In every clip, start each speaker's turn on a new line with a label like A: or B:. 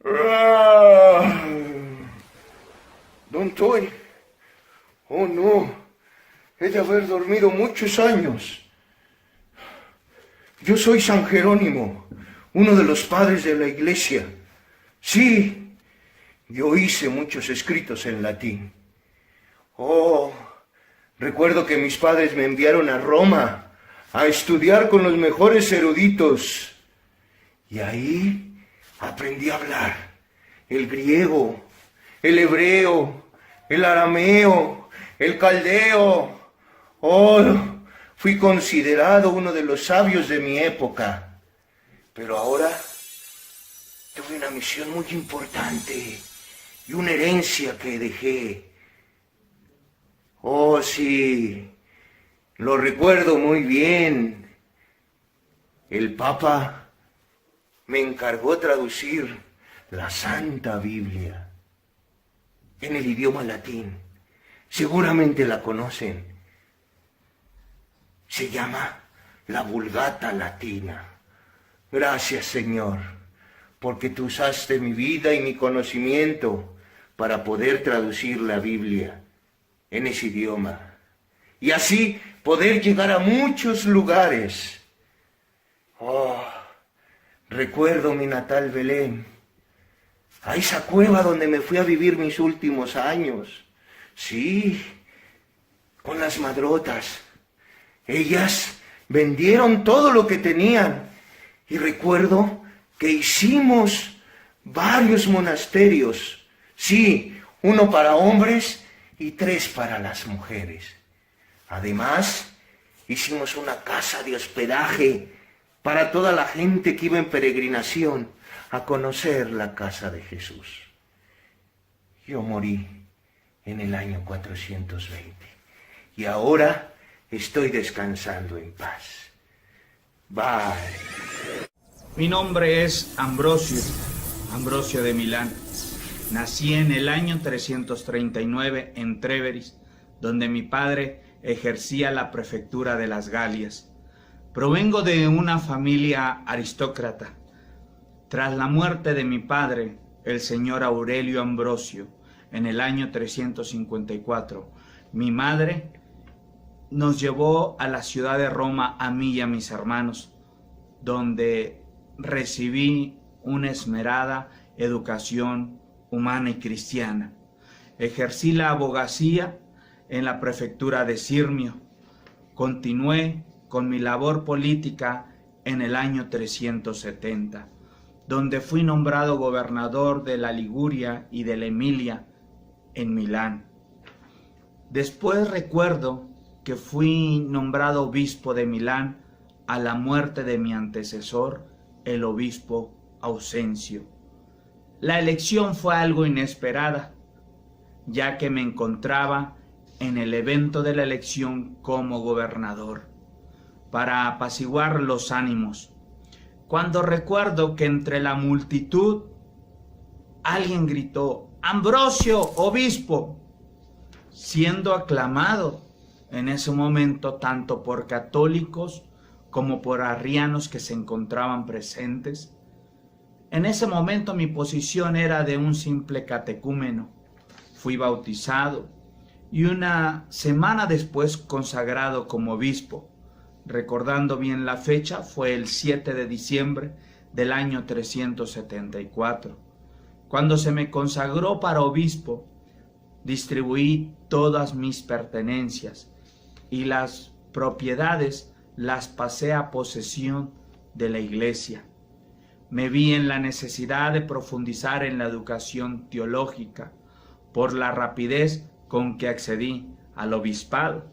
A: Ah, ¿Dónde estoy? Oh no, he de haber dormido muchos años. Yo soy San Jerónimo, uno de los padres de la iglesia. Sí, yo hice muchos escritos en latín. Oh, recuerdo que mis padres me enviaron a Roma a estudiar con los mejores eruditos. Y ahí aprendí a hablar el griego, el hebreo, el arameo, el caldeo. Oh, fui considerado uno de los sabios de mi época. Pero ahora tuve una misión muy importante y una herencia que dejé. Oh, sí, lo recuerdo muy bien. El Papa me encargó traducir la Santa Biblia en el idioma latín. Seguramente la conocen. Se llama la Vulgata Latina. Gracias, Señor, porque tú usaste mi vida y mi conocimiento para poder traducir la Biblia en ese idioma y así poder llegar a muchos lugares. Oh, recuerdo mi natal Belén, a esa cueva donde me fui a vivir mis últimos años. Sí, con las madrotas. Ellas vendieron todo lo que tenían y recuerdo que hicimos varios monasterios. Sí, uno para hombres y 3 para las mujeres. Además, hicimos una casa de hospedaje para toda la gente que iba en peregrinación a conocer la casa de Jesús. Yo morí en el año 420 y ahora estoy descansando en paz. Bye.
B: Mi nombre es Ambrosio de Milán. Nací en el año 339 en Tréveris, donde mi padre ejercía la prefectura de las Galias. Provengo de una familia aristócrata. Tras la muerte de mi padre, el señor Aurelio Ambrosio, en el año 354, mi madre nos llevó a la ciudad de Roma, a mí y a mis hermanos, donde recibí una esmerada educación humana y cristiana. Ejercí la abogacía en la prefectura de Sirmio. Continué con mi labor política en el año 370, donde fui nombrado gobernador de la Liguria y de la Emilia en Milán. Después recuerdo que fui nombrado obispo de Milán a la muerte de mi antecesor, el obispo Ausencio. La elección fue algo inesperada, ya que me encontraba en el evento de la elección como gobernador, para apaciguar los ánimos, cuando recuerdo que entre la multitud alguien gritó: «¡Ambrosio, obispo!», siendo aclamado en ese momento tanto por católicos como por arrianos que se encontraban presentes. En ese momento mi posición era de un simple catecúmeno. Fui bautizado y una semana después consagrado como obispo. Recordando bien la fecha, fue el 7 de diciembre del año 374. Cuando se me consagró para obispo, distribuí todas mis pertenencias y las propiedades las pasé a posesión de la iglesia. Me vi en la necesidad de profundizar en la educación teológica por la rapidez con que accedí al obispado.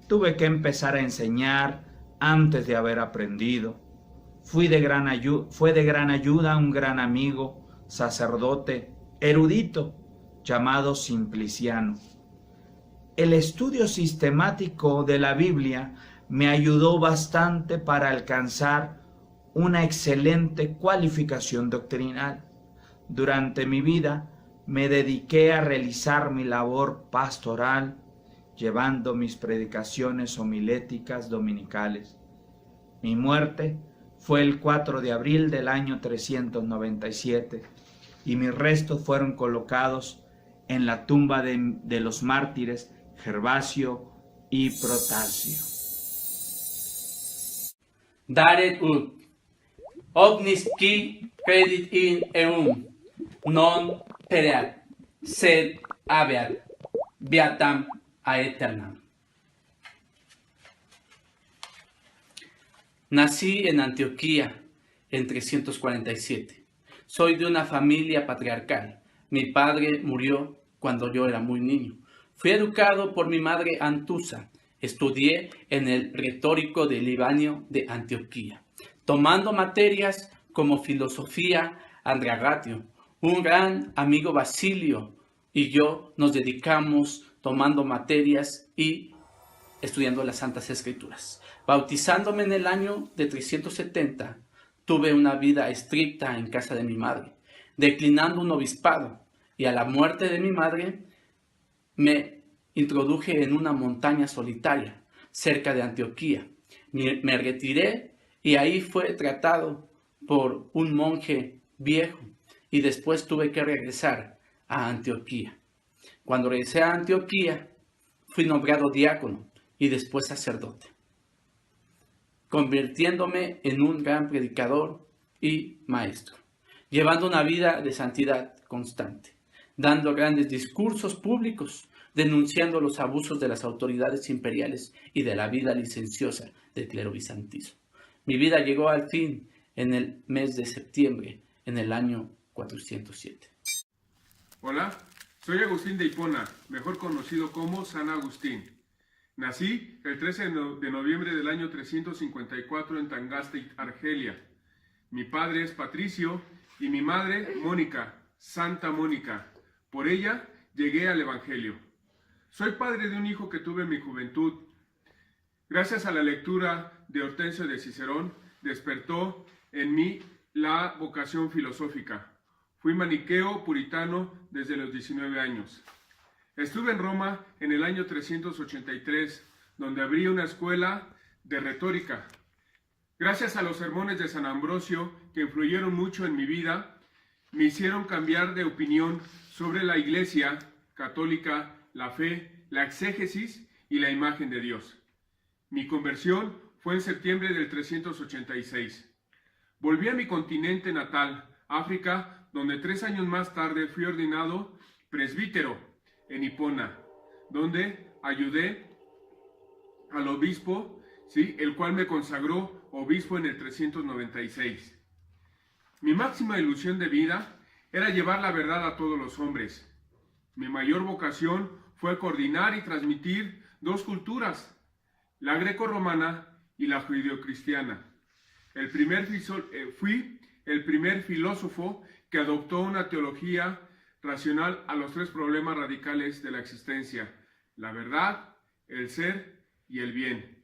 B: Tuve que empezar a enseñar antes de haber aprendido. Fue de gran ayuda un gran amigo, sacerdote, erudito, llamado Simpliciano. El estudio sistemático de la Biblia me ayudó bastante para alcanzar una excelente cualificación doctrinal. Durante mi vida me dediqué a realizar mi labor pastoral, llevando mis predicaciones homiléticas dominicales. Mi muerte fue el 4 de abril del año 397 y mis restos fueron colocados en la tumba de los mártires Gervasio y Protasio.
C: Daret ut, omnis qui credit in eum, non pereat, sed habeat viatam aeternam. Nací en Antioquía en 347. Soy de una familia patriarcal. Mi padre murió cuando yo era muy niño. Fui educado por mi madre Antusa. Estudié en el retórico de Libanio de Antioquía, tomando materias como filosofía. Andragatio, un gran amigo Basilio y yo nos dedicamos tomando materias y estudiando las Santas Escrituras. Bautizándome en el año de 370, tuve una vida estricta en casa de mi madre, declinando un obispado, y a la muerte de mi madre me introduje en una montaña solitaria cerca de Antioquía. Me retiré y ahí fue tratado por un monje viejo y después tuve que regresar a Antioquía. Cuando regresé a Antioquía, fui nombrado diácono y después sacerdote, convirtiéndome en un gran predicador y maestro, llevando una vida de santidad constante, dando grandes discursos públicos, denunciando los abusos de las autoridades imperiales y de la vida licenciosa del clero bizantino. Mi vida llegó al fin en el mes de septiembre, en el año 407.
D: Hola, soy Agustín de Hipona, mejor conocido como San Agustín. Nací el 13 de noviembre del año 354 en Tangaste, Argelia. Mi padre es Patricio y mi madre Mónica, Santa Mónica. Por ella llegué al Evangelio. Soy padre de un hijo que tuve en mi juventud. Gracias a la lectura de Hortensio de Cicerón, despertó en mí la vocación filosófica. Fui maniqueo puritano desde los 19 años. Estuve en Roma en el año 383, donde abrí una escuela de retórica. Gracias a los sermones de San Ambrosio, que influyeron mucho en mi vida, me hicieron cambiar de opinión sobre la Iglesia católica, la fe, la exégesis y la imagen de Dios. Mi conversión fue en septiembre del 386. Volví a mi continente natal, África, donde 3 años más tarde fui ordenado presbítero en Hipona, donde ayudé al obispo, el cual me consagró obispo en el 396. Mi máxima ilusión de vida era llevar la verdad a todos los hombres. Mi mayor vocación fue coordinar y transmitir 2 culturas, la greco-romana y la judeocristiana. Fui el primer filósofo que adoptó una teología racional a los 3 problemas radicales de la existencia: la verdad, el ser y el bien.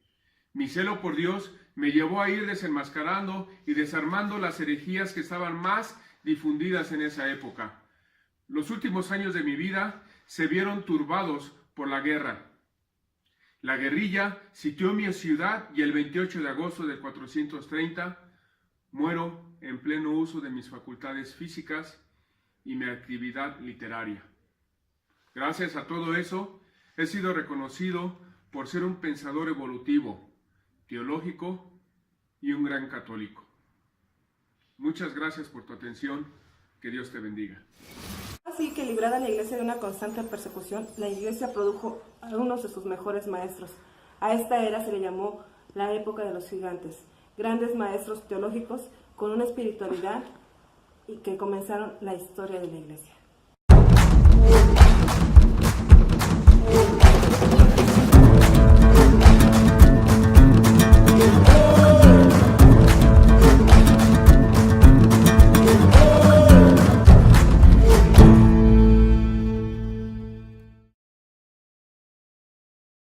D: Mi celo por Dios me llevó a ir desenmascarando y desarmando las herejías que estaban más difundidas en esa época. Los últimos años de mi vida se vieron turbados por la guerra. La guerrilla sitió mi ciudad y el 28 de agosto de 430 muero en pleno uso de mis facultades físicas y mi actividad literaria. Gracias a todo eso, he sido reconocido por ser un pensador evolutivo, teológico y un gran católico. Muchas gracias por tu atención. Que Dios te bendiga.
E: Así que, librada la Iglesia de una constante persecución, la Iglesia produjo a unos de sus mejores maestros. A esta era se le llamó la época de los gigantes, grandes maestros teológicos con una espiritualidad y que comenzaron la historia de la Iglesia.